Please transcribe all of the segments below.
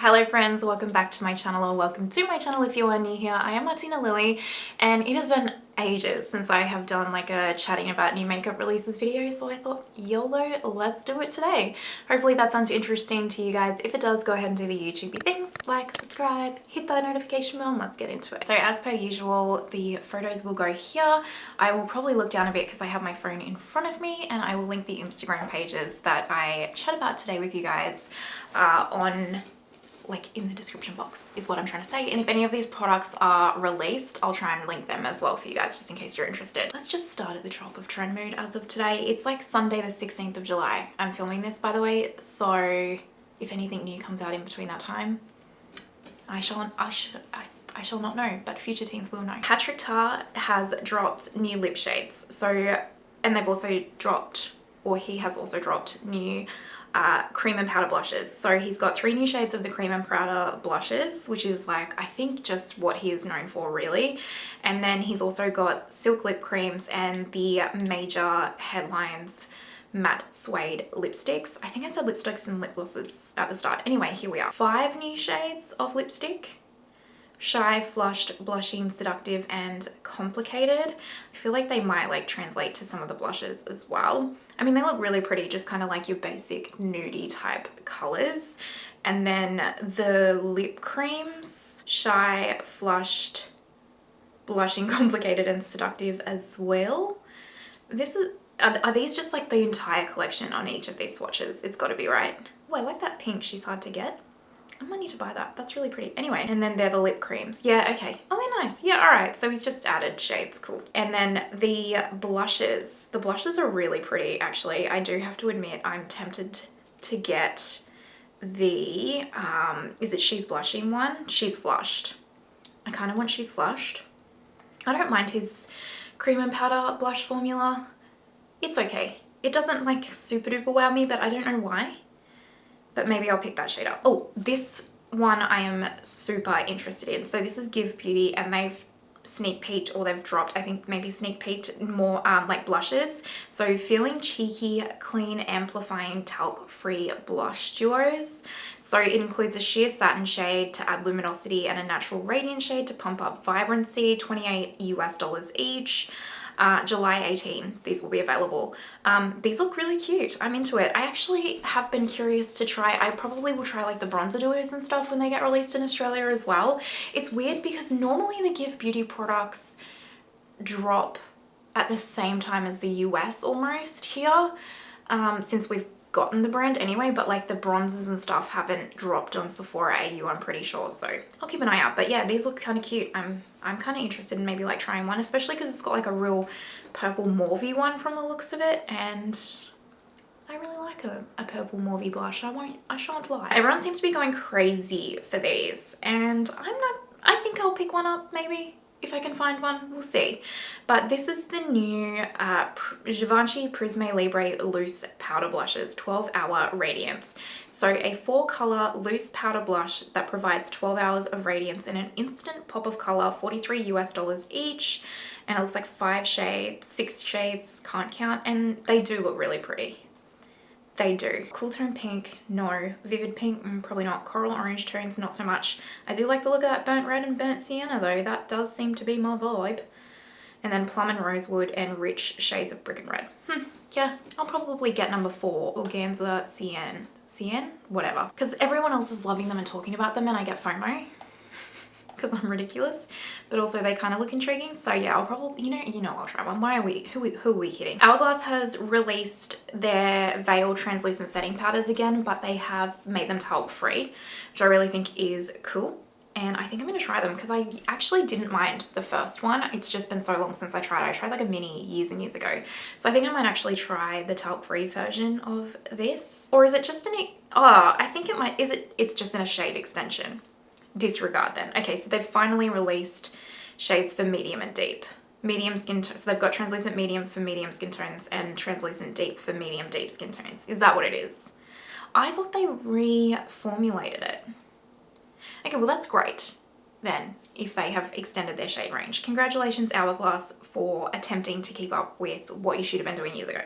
Hello friends, welcome back to my channel, or welcome to my channel if you are new here. I am Martina Lily and it has been ages since I have done like a chatting about new makeup releases video, so I thought YOLO, let's do it today. Hopefully that sounds interesting to you guys. If it does, go ahead and do the YouTubey things, like, subscribe, hit that notification bell, and let's get into it. So as per usual, the photos will go here. I will probably look down a bit because I have my phone in front of me, and I will link the Instagram pages that I chat about today with you guys on like in the description box is what I'm trying to say. And if any of these products are released, I'll try and link them as well for you guys just in case you're interested. Let's just start at the top of trend mood as of today. It's like Sunday the 16th of July. I'm filming this, by the way, so if anything new comes out in between that time, I shall not know, but future teens will know. Patrick Ta has dropped new lip shades. So, and they've also dropped, or he has also dropped new cream and powder blushes. So he's got 3 new shades of the cream and powder blushes, which is like, I think just what he is known for really. And then he's also got silk lip creams and the Major Headlines matte suede lipsticks. I think I said lipsticks and lip glosses at the start. Anyway, here we are. 5 new shades of lipstick. Shy, Flushed, Blushing, Seductive, and Complicated. I feel like they might like translate to some of the blushes as well. I mean, they look really pretty, just kind of like your basic nudie type colors. And then the lip creams, Shy, Flushed, Blushing, Complicated, and Seductive as well. This is, are these just like the entire collection on each of these swatches? It's got to be, right? Oh, I like that pink. She's hard to get. I might need to buy that. That's really pretty. Anyway, and then they're the lip creams. Yeah, okay. Oh, they're nice. Yeah, all right. So he's just added shades. Cool. And then the blushes. The blushes are really pretty, actually. I do have to admit, I'm tempted to get the, is it She's Blushing one? She's Flushed. I kind of want She's Flushed. I don't mind his cream and powder blush formula. It's okay. It doesn't like super duper wow me, but I don't know why. But maybe I'll pick that shade up. Oh, this one I am super interested in. So this is Give Beauty, and they've sneak peeked, or they've dropped, I think maybe sneak peeked more like blushes. So Feeling Cheeky, Clean Amplifying Talc Free Blush Duos. So it includes a sheer satin shade to add luminosity and a natural radiant shade to pump up vibrancy, $28 US each. July 18, these will be available. These look really cute. I'm into it. I actually have been curious to try, I probably will try like the bronzer duos and stuff when they get released in Australia as well. It's weird because normally the Give Beauty products drop at the same time as the US almost here, since we've gotten the brand anyway, but like the bronzers and stuff haven't dropped on Sephora AU, I'm pretty sure, so I'll keep an eye out. But yeah, these look kind of cute. I'm kind of interested in maybe like trying one, especially because it's got like a real purple mauvey one from the looks of it, and I really like a purple mauvey blush. I shan't lie. Everyone seems to be going crazy for these, and I think I'll pick one up maybe. If I can find one, we'll see. But this is the new Givenchy Prisme Libre Loose Powder Blushes, 12-hour radiance. So a 4-color loose powder blush that provides 12 hours of radiance in an instant pop of color, $43 US each. And it looks like 5 shades, 6 shades, can't count. And they do look really pretty. They do. Cool tone pink, no. Vivid pink, probably not. Coral orange tones, not so much. I do like the look of that burnt red and burnt sienna though. That does seem to be my vibe. And then plum and rosewood and rich shades of brick and red. Yeah, I'll probably get number 4, Organza Cyan, whatever. Because everyone else is loving them and talking about them, and I get FOMO. Because I'm ridiculous, but also they kind of look intriguing. So yeah, I'll probably, you know, I'll try one. Who are we kidding? Hourglass has released their Veil translucent setting powders again, but they have made them talc free, which I really think is cool. And I think I'm going to try them because I actually didn't mind the first one. It's just been so long since I tried it. I tried like a mini years and years ago. So I think I might actually try the talc free version of this. Or is it just I think it might, it's just in a shade extension. Disregard then. Okay, so they've finally released shades for medium and deep. Medium skin tones. So they've got translucent medium for medium skin tones and translucent deep for medium deep skin tones. Is that what it is? I thought they reformulated it. Okay, well that's great then, if they have extended their shade range. Congratulations, Hourglass, for attempting to keep up with what you should have been doing years ago.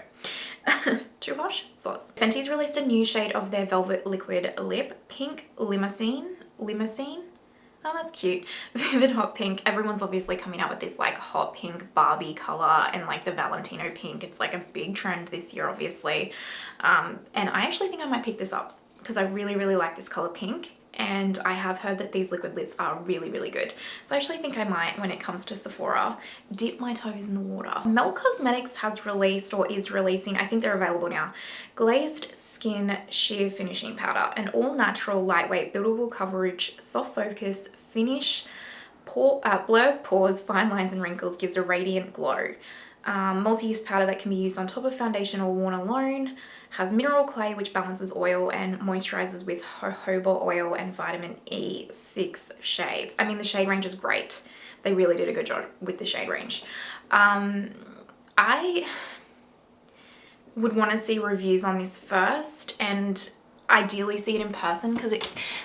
Too harsh? Sauce. Fenty's released a new shade of their Velvet Liquid Lip, Pink Limousine. Oh, that's cute. Vivid hot pink. Everyone's obviously coming out with this like hot pink Barbie color and like the Valentino pink. It's like a big trend this year, obviously. And I actually think I might pick this up because I really, really like this color pink. And I have heard that these liquid lips are really, really good. So I actually think I might, when it comes to Sephora, dip my toes in the water. Mel Cosmetics has released, or is releasing, I think they're available now, Glazed Skin Sheer Finishing Powder. An all-natural, lightweight, buildable coverage, soft focus, finish, blurs pores, fine lines and wrinkles, gives a radiant glow. Multi-use powder that can be used on top of foundation or worn alone. Has mineral clay which balances oil and moisturizes with jojoba oil and vitamin E, 6 shades. I mean, the shade range is great. They really did a good job with the shade range. I would want to see reviews on this first and ideally see it in person because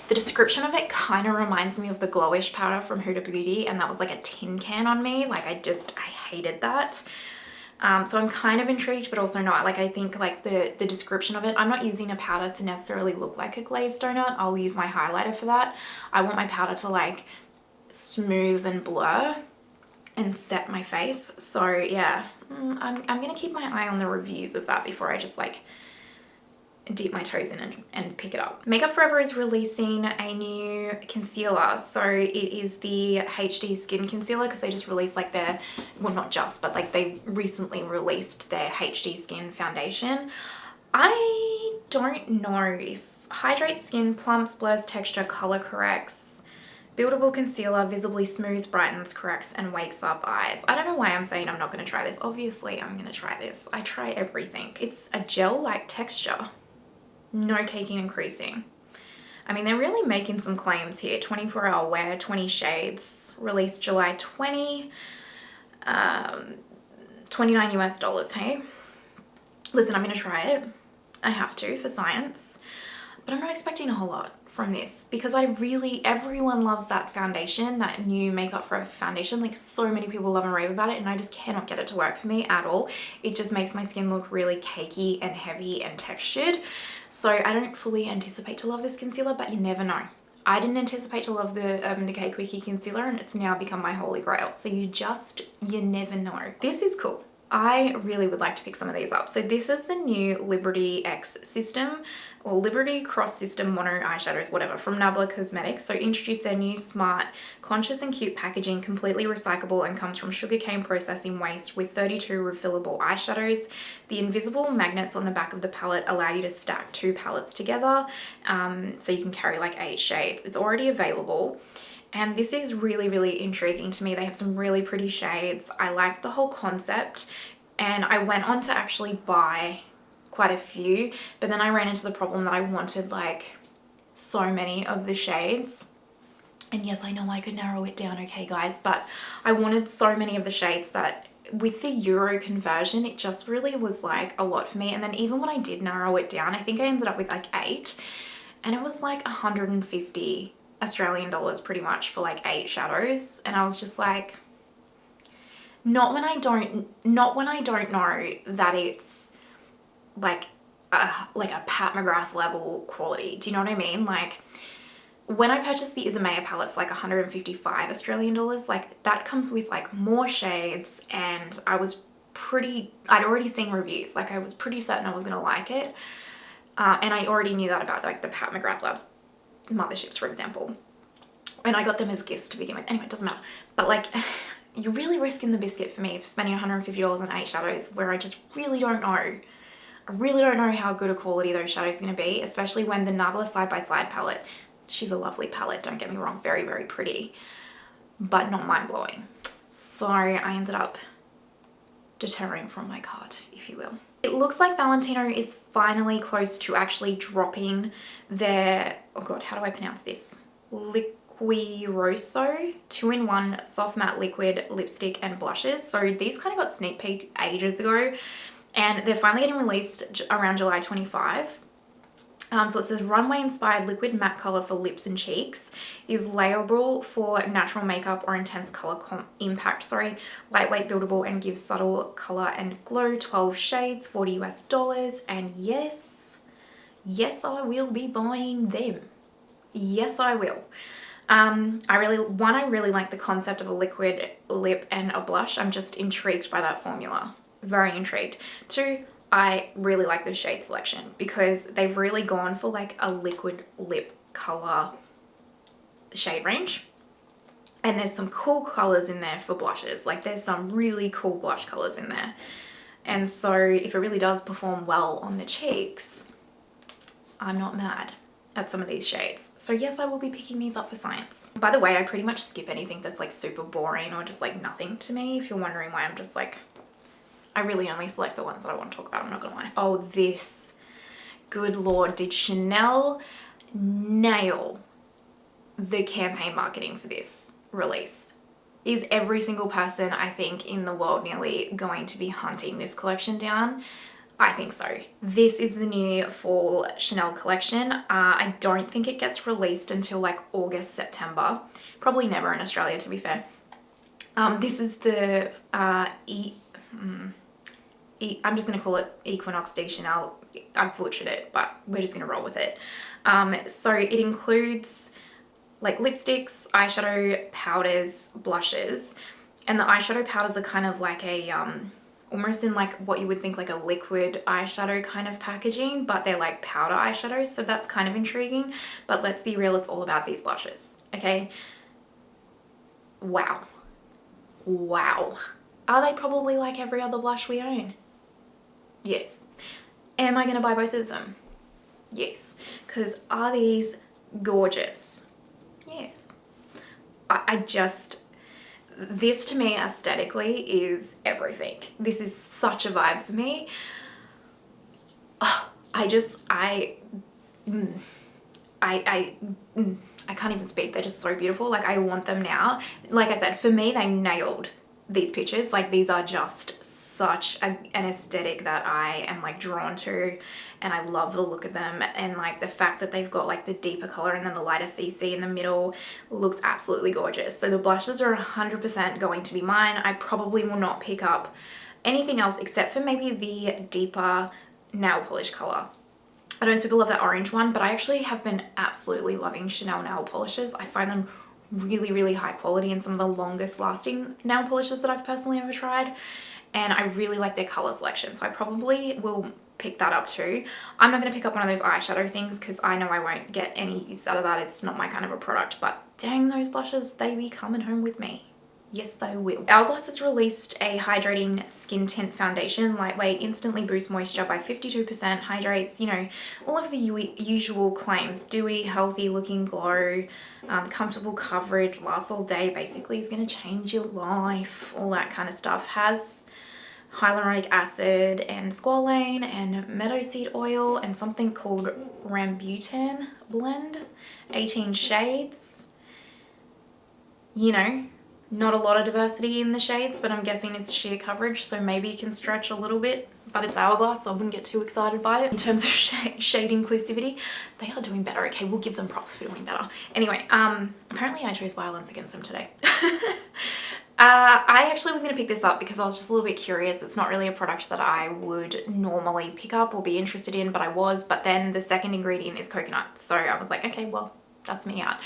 the description of it kind of reminds me of the Glowish powder from Huda Beauty, and that was like a tin can on me. Like I hated that. So I'm kind of intrigued, but also not. Like I think like the description of it, I'm not using a powder to necessarily look like a glazed donut. I'll use my highlighter for that. I want my powder to like smooth and blur and set my face. So yeah, I'm gonna keep my eye on the reviews of that before I just like dip my toes in and pick it up. Makeup Forever is releasing a new concealer. So it is the HD Skin Concealer because they just released like their, well not just, but like they recently released their HD Skin Foundation. I don't know if hydrates skin, plumps, blurs texture, color corrects, buildable concealer, visibly smooths, brightens, corrects, and wakes up eyes. I don't know why I'm saying I'm not going to try this. Obviously, I'm going to try this. I try everything. It's a gel-like texture. No caking and creasing. I mean, they're really making some claims here. 24-hour wear, 20 shades, released July 20, $29 US, hey? Listen, I'm gonna try it. I have to for science, but I'm not expecting a whole lot from this because everyone loves that foundation, that new Makeup Forever foundation. Like so many people love and rave about it and I just cannot get it to work for me at all. It just makes my skin look really cakey and heavy and textured. So I don't fully anticipate to love this concealer, but you never know. I didn't anticipate to love the Urban Decay Quickie Concealer and it's now become my holy grail. So you never know. This is cool. I really would like to pick some of these up. So this is the new Liberty X system or Liberty Cross System Mono eyeshadows, whatever, from Nabla Cosmetics. So introduce their new smart, conscious and cute packaging, completely recyclable and comes from sugarcane processing waste with 32 refillable eyeshadows. The invisible magnets on the back of the palette allow you to stack 2 palettes together. So you can carry like 8 shades. It's already available. And this is really, really intriguing to me. They have some really pretty shades. I like the whole concept. And I went on to actually buy quite a few, but then I ran into the problem that I wanted like so many of the shades. And yes, I know I could narrow it down, okay guys, but I wanted so many of the shades that with the euro conversion, it just really was like a lot for me. And then even when I did narrow it down, I think I ended up with like 8 and it was like 150 Australian dollars pretty much for like 8 shadows. And I was just like, not when I don't know that it's like a Pat McGrath level quality. Do you know what I mean? Like when I purchased the Isamaya palette for like 155 Australian dollars, like that comes with like more shades and I'd already seen reviews. Like I was pretty certain I was gonna like it. And I already knew that about like the Pat McGrath Labs motherships, for example. And I got them as gifts to begin with. Anyway, it doesn't matter. But like, you're really risking the biscuit for me for spending $150 on 8 shadows where I just really don't know. I really don't know how good a quality those shadows are going to be, especially when the Nabla Side by Side palette, she's a lovely palette, don't get me wrong, very, very pretty, but not mind-blowing. So I ended up deterring from my cart, if you will. It looks like Valentino is finally close to actually dropping their, oh god, how do I pronounce this? Liquiroso 2-in-1 soft matte liquid lipstick and blushes. So these kind of got sneak peek ages ago and they're finally getting released around July 25. So it says runway inspired liquid matte color for lips and cheeks, is layerable for natural makeup or intense color impact. Sorry, lightweight, buildable, and gives subtle color and glow. 12 shades, $40 US, and yes, I will be buying them. Yes, I will. I really like the concept of a liquid lip and a blush. I'm just intrigued by that formula. Very intrigued. 2, I really like the shade selection because they've really gone for like a liquid lip color shade range. And there's some cool colors in there for blushes. Like there's some really cool blush colors in there. And so if it really does perform well on the cheeks, I'm not mad at some of these shades. So yes, I will be picking these up for science. By the way, I pretty much skip anything that's like super boring or just like nothing to me. If you're wondering why I'm just like, I really only select the ones that I want to talk about, I'm not gonna lie. Oh, this, good Lord, did Chanel nail the campaign marketing for this release? Is every single person, I think, in the world nearly going to be hunting this collection down? I think so. This is the new fall Chanel collection. I don't think it gets released until like August, September. Probably never in Australia, to be fair. This is the I'm just going to call it Equinox de Chanel. I've butchered it, but we're just going to roll with it. So it includes like lipsticks, eyeshadow, powders, blushes. And the eyeshadow powders are kind of like a, almost in like what you would think like a liquid eyeshadow kind of packaging, but they're like powder eyeshadows. So that's kind of intriguing. But let's be real, it's all about these blushes, okay? Wow. Wow. Are they probably like every other blush we own? Yes. Am I going to buy both of them? Yes. Because are these gorgeous? Yes. I just, this to me aesthetically is everything. This is such a vibe for me. Oh, I can't even speak. They're just so beautiful. Like I want them now. Like I said, for me, they nailed these pictures. Like these are just such an aesthetic that I am like drawn to, and I love the look of them. And like the fact that they've got like the deeper color and then the lighter CC in the middle looks absolutely gorgeous. So the blushes are 100% going to be mine. I probably will not pick up anything else except for maybe the deeper nail polish color. I don't super love that orange one, but I actually have been absolutely loving Chanel nail polishes. I find them really, really high quality and some of the longest lasting nail polishes that I've personally ever tried. And I really like their color selection. So I probably will pick that up too. I'm not going to pick up one of those eyeshadow things because I know I won't get any use out of that. It's not my kind of a product, but dang, those blushes, they be coming home with me. Yes, they will. Hourglass has released a hydrating skin tint foundation, lightweight, instantly boosts moisture by 52%, hydrates, you know, all of the usual claims. Dewy, healthy looking glow, comfortable coverage, lasts all day, basically is going to change your life, all that kind of stuff. Has hyaluronic acid and squalane and meadow seed oil and something called rambutan blend, 18 shades. You know, not a lot of diversity in the shades, but I'm guessing it's sheer coverage, so maybe it can stretch a little bit, but it's Hourglass, so I wouldn't get too excited by it. In terms of shade inclusivity, they are doing better. Okay, we'll give them props for doing better. Anyway, apparently I chose violence against them today. I actually was going to pick this up because I was just a little bit curious. It's not really a product that I would normally pick up or be interested in, but then the second ingredient is coconut. So I was like, okay, well, that's me out.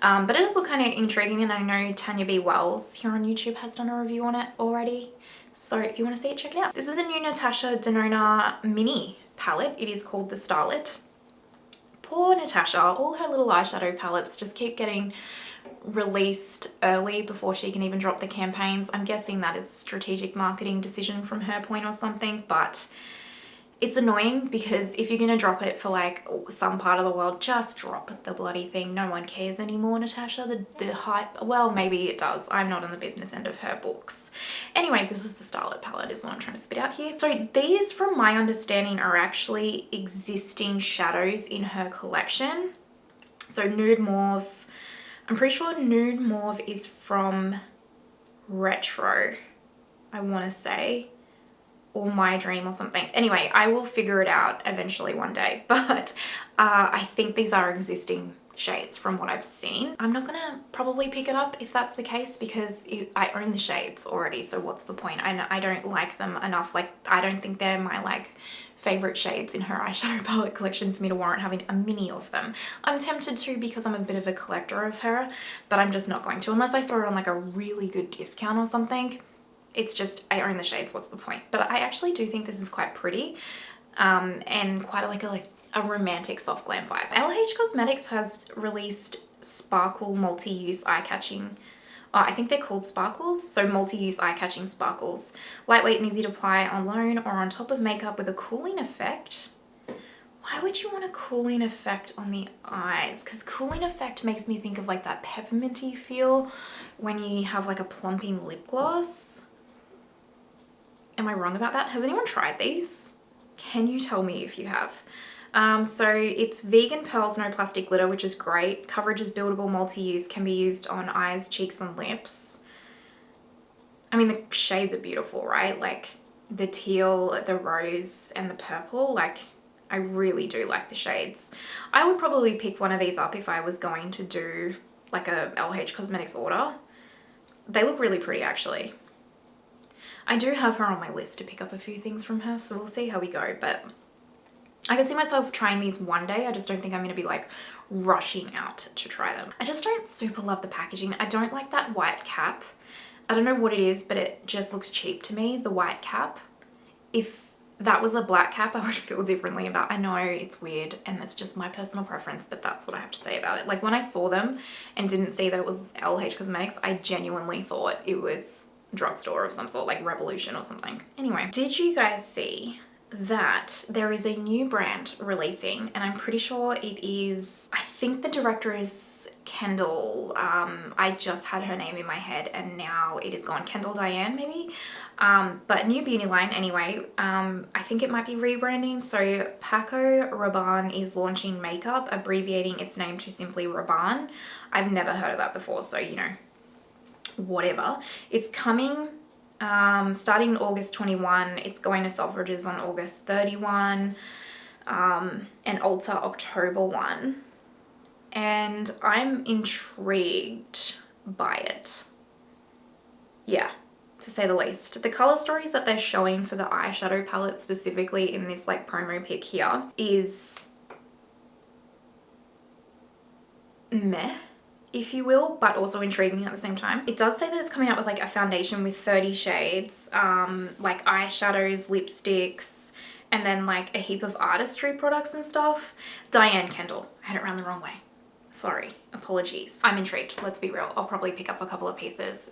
But it does look kind of intriguing, and I know Tanya B. Wells here on YouTube has done a review on it already. So if you want to see it, check it out. This is a new Natasha Denona mini palette. It is called the Starlet. Poor Natasha, all her little eyeshadow palettes just keep getting released early before she can even drop the campaigns. I'm guessing that is a strategic marketing decision from her point or something, but it's annoying because if you're going to drop it for like some part of the world, just drop the bloody thing. No one cares anymore, Natasha. The hype, well, maybe it does. I'm not in the business end of her books. Anyway, this is the Starlet palette is what I'm trying to spit out here. So these, from my understanding, are actually existing shadows in her collection. So Nude Mauve, I'm pretty sure Nude Mauve is from Rephr, I want to say. or my dream or something. Anyway, I will figure it out eventually one day, but I think these are existing shades from what I've seen. I'm not gonna probably pick it up if that's the case, because I own the shades already, so what's the point? I don't like them enough. Like, I don't think they're my like favorite shades in her eyeshadow palette collection for me to warrant having a mini of them. I'm tempted to because I'm a bit of a collector of her, but I'm just not going to unless I saw it on like a really good discount or something. It's just, I own the shades, what's the point? But I actually do think this is quite pretty, and quite like a romantic soft glam vibe. LH Cosmetics has released sparkle multi-use eye-catching, I think they're called sparkles, so multi-use eye-catching sparkles. Lightweight and easy to apply alone or on top of makeup with a cooling effect. Why would you want a cooling effect on the eyes? Because cooling effect makes me think of like that pepperminty feel when you have like a plumping lip gloss. Am I wrong about that? Has anyone tried these? Can you tell me if you have? So it's vegan pearls, no plastic glitter, which is great. Coverage is buildable, multi-use, can be used on eyes, cheeks, and lips. I mean, the shades are beautiful, right? Like the teal, the rose, and the purple. Like, I really do like the shades. I would probably pick one of these up if I was going to do like a LH Cosmetics order. They look really pretty, actually. I do have her on my list to pick up a few things from her, so we'll see how we go, but I can see myself trying these one day. I just don't think I'm going to be like rushing out to try them. I just don't super love the packaging. I don't like that white cap. I don't know what it is, but it just looks cheap to me, the white cap. If that was a black cap, I would feel differently about it. I know it's weird and it's just my personal preference, but that's what I have to say about it. Like when I saw them and didn't see that it was LH Cosmetics, I genuinely thought it was drugstore of some sort, like Revolution or something. Anyway, did you guys see that there is a new brand releasing, and I'm pretty sure it is, I think the director is Kendall. I just had her name in my head and now it is gone. Kendall Diane maybe, but new beauty line anyway. I think it might be rebranding. So Paco Rabanne is launching makeup, abbreviating its name to simply Rabanne. I've never heard of that before, so you know, whatever. It's coming starting August 21. It's going to Selfridges on August 31, and Ulta October 1. And I'm intrigued by it. Yeah, to say the least. The color stories that they're showing for the eyeshadow palette specifically in this like promo pic here is meh, if you will, but also intriguing at the same time. It does say that it's coming out with like a foundation with 30 shades, like eyeshadows, lipsticks, and then like a heap of artistry products and stuff. Diane Kendall. I had it around the wrong way. Sorry, apologies. I'm intrigued, let's be real. I'll probably pick up a couple of pieces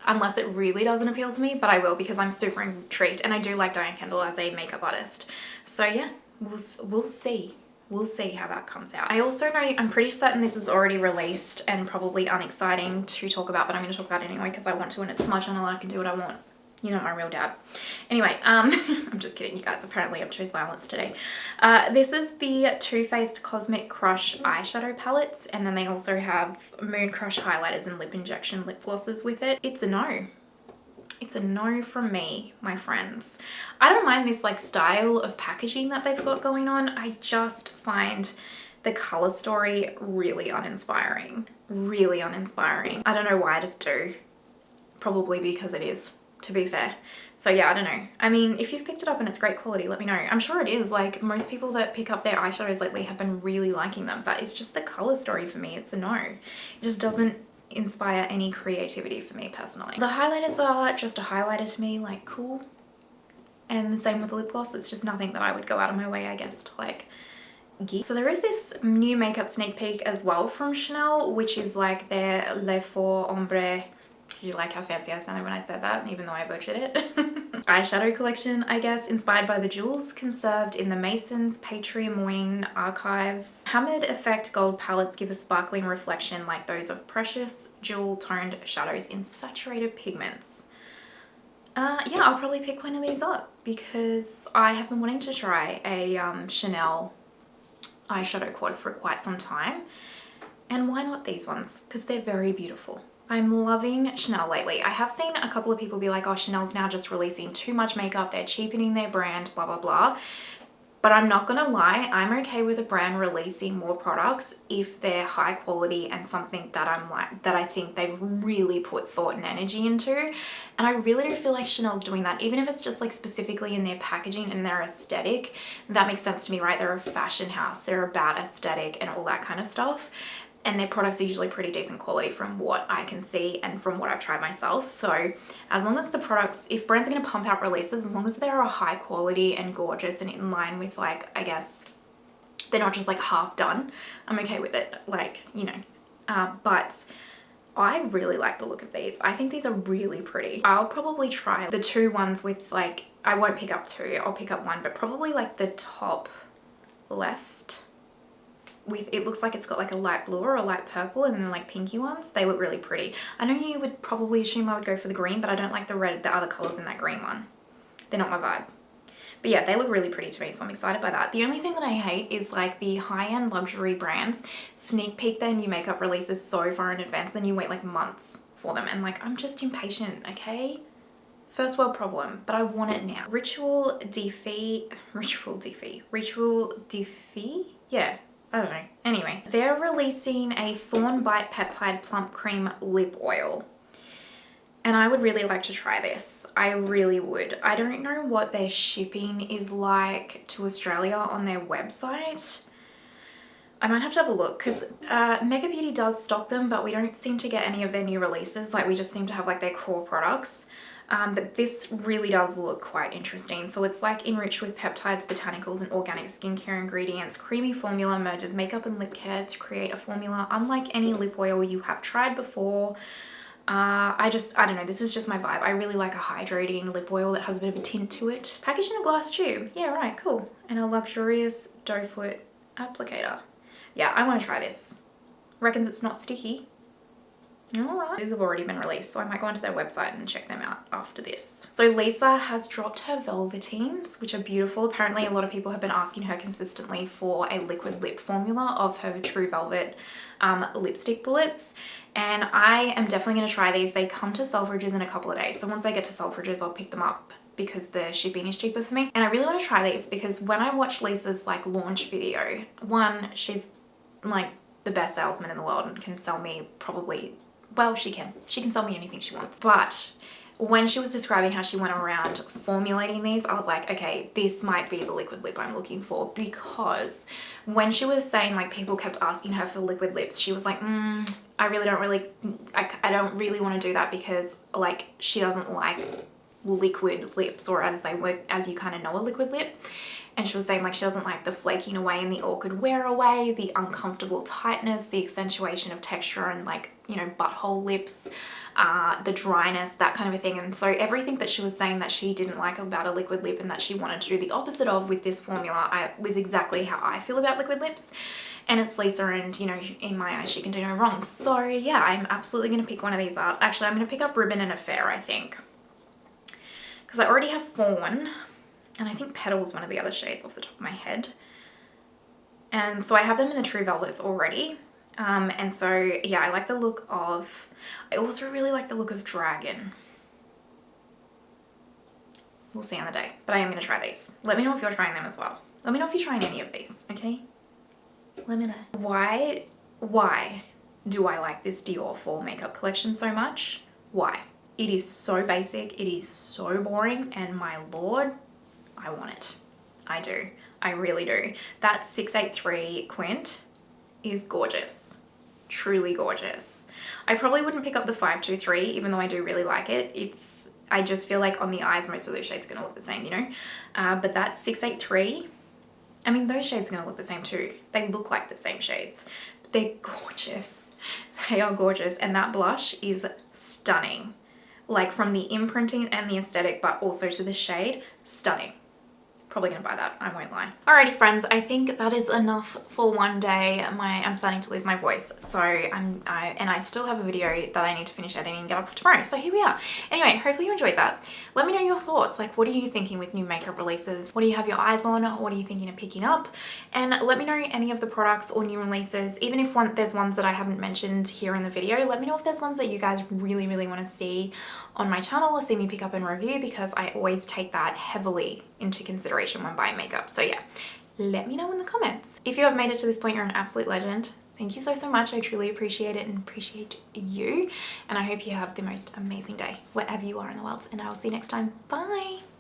unless it really doesn't appeal to me, but I will because I'm super intrigued and I do like Diane Kendall as a makeup artist. So yeah, we'll see. We'll see how that comes out. I also know, I'm pretty certain this is already released and probably unexciting to talk about, but I'm going to talk about it anyway because I want to, and it's my channel, I can do what I want. You know, my real dad. Anyway, I'm just kidding, you guys. Apparently I've chose violence today. This is the Too Faced Cosmic Crush eyeshadow palettes, and then they also have Moon Crush highlighters and lip injection lip glosses with it. It's a no. It's a no from me, my friends. I don't mind this like style of packaging that they've got going on. I just find the color story really uninspiring. Really uninspiring. I don't know why, I just do. Probably because it is, to be fair. So yeah, I don't know. I mean, if you've picked it up and it's great quality, let me know. I'm sure it is. Like most people that pick up their eyeshadows lately have been really liking them, but it's just the color story for me. It's a no. It just doesn't inspire any creativity for me personally. The highlighters are just a highlighter to me, like cool. And the same with the lip gloss. It's just nothing that I would go out of my way, I guess, to like get. So there is this new makeup sneak peek as well from Chanel, which is like their Rephr Ombre. Did you like how fancy I sounded when I said that, even though I butchered it? Eyeshadow collection, I guess, inspired by the jewels conserved in the Mason's Patry-Moine archives. Hammered effect gold palettes give a sparkling reflection like those of precious jewel-toned shadows in saturated pigments. Yeah, I'll probably pick one of these up because I have been wanting to try a Chanel eyeshadow quad for quite some time. And why not these ones? Because they're very beautiful. I'm loving Chanel lately. I have seen a couple of people be like, oh, Chanel's now just releasing too much makeup, they're cheapening their brand, blah, blah, blah. But I'm not gonna lie, I'm okay with a brand releasing more products if they're high quality and something that I think they've really put thought and energy into. And I really do feel like Chanel's doing that, even if it's just like specifically in their packaging and their aesthetic. That makes sense to me, right? They're a fashion house, they're about aesthetic and all that kind of stuff. And their products are usually pretty decent quality from what I can see and from what I've tried myself. So as long as the products, if brands are going to pump out releases, as long as they're a high quality and gorgeous and in line with, like, I guess they're not just like half done, I'm okay with it. Like, you know, but I really like the look of these. I think these are really pretty. I'll probably try the two ones with, like, I won't pick up two, I'll pick up one, but probably like the top left with, it looks like it's got like a light blue or a light purple and then like pinky ones. They look really pretty. I know you would probably assume I would go for the green, but I don't like the red, the other colors in that green one. They're not my vibe. But yeah, they look really pretty to me, so I'm excited by that. The only thing that I hate is like the high-end luxury brands sneak peek their new makeup releases so far in advance, then you wait like months for them. And like, I'm just impatient, okay? First world problem, but I want it now. Ritual Defee? Yeah. I don't know. Anyway, they're releasing a Thorn Bite Peptide Plump Cream Lip Oil. And I would really like to try this. I really would. I don't know what their shipping is like to Australia on their website. I might have to have a look because Mega Beauty does stock them, but we don't seem to get any of their new releases. Like, we just seem to have like their core products. But this really does look quite interesting. So it's like enriched with peptides, botanicals, and organic skincare ingredients. Creamy formula merges makeup and lip care to create a formula unlike any lip oil you have tried before. I don't know, this is just my vibe. I really like a hydrating lip oil that has a bit of a tint to it. Packaged in a glass tube. Yeah, right, cool. And a luxurious doe foot applicator. Yeah, I want to try this. Reckons it's not sticky. Alright, these have already been released, so I might go onto their website and check them out after this. So Lisa has dropped her Velveteens, which are beautiful. Apparently a lot of people have been asking her consistently for a liquid lip formula of her True Velvet lipstick bullets. And I am definitely going to try these. They come to Selfridges in a couple of days. So once I get to Selfridges, I'll pick them up because the shipping is cheaper for me. And I really want to try these because when I watched Lisa's like launch video, one, she's like the best salesman in the world and can sell me probably, well, she can sell me anything she wants. But when she was describing how she went around formulating these, I was like, okay, this might be the liquid lip I'm looking for, because when she was saying like people kept asking her for liquid lips, she was like, I don't really want to do that because like she doesn't like liquid lips, or as you kind of know a liquid lip. And she was saying like she doesn't like the flaking away and the awkward wear away, the uncomfortable tightness, the accentuation of texture and like, you know, butthole lips, the dryness, that kind of a thing. And so everything that she was saying that she didn't like about a liquid lip and that she wanted to do the opposite of with this formula, was exactly how I feel about liquid lips. And it's Lisa, and you know, in my eyes, she can do no wrong. So yeah, I'm absolutely going to pick one of these up. Actually, I'm going to pick up Ribbon and Affair, I think. Because I already have Fawn. And I think Petal's one of the other shades off the top of my head. And so I have them in the True Velvets already. And so, yeah, I like the look of... I also really like the look of Dragon. We'll see on the day. But I am going to try these. Let me know if you're trying them as well. Let me know if you're trying any of these, okay? Let me know. Why do I like this Dior Fall makeup collection so much? Why? It is so basic. It is so boring. And my lord... I want it. I do. I really do. That 683 Quint is gorgeous. Truly gorgeous. I probably wouldn't pick up the 523 even though I do really like it. I just feel like on the eyes most of those shades are going to look the same, you know. But that 683, I mean those shades are going to look the same too. They look like the same shades. But they're gorgeous. They are gorgeous. And that blush is stunning. Like from the imprinting and the aesthetic, but also to the shade, stunning. probably gonna buy that, I won't lie. Alrighty friends, I think that is enough for one day. I'm starting to lose my voice, so I still have a video that I need to finish editing and get up for tomorrow, so here we are. Anyway, hopefully you enjoyed that. Let me know your thoughts, like what are you thinking with new makeup releases? What do you have your eyes on? What are you thinking of picking up? And let me know any of the products or new releases, even if there's ones that I haven't mentioned here in the video. Let me know if there's ones that you guys really want to see on my channel or see me pick up and review, because I always take that heavily into consideration when buying makeup. So yeah, let me know in the comments. If you have made it to this point, you're an absolute legend. Thank you so much. I truly appreciate it and appreciate you. And I hope you have the most amazing day wherever you are in the world. And I will see you next time. Bye.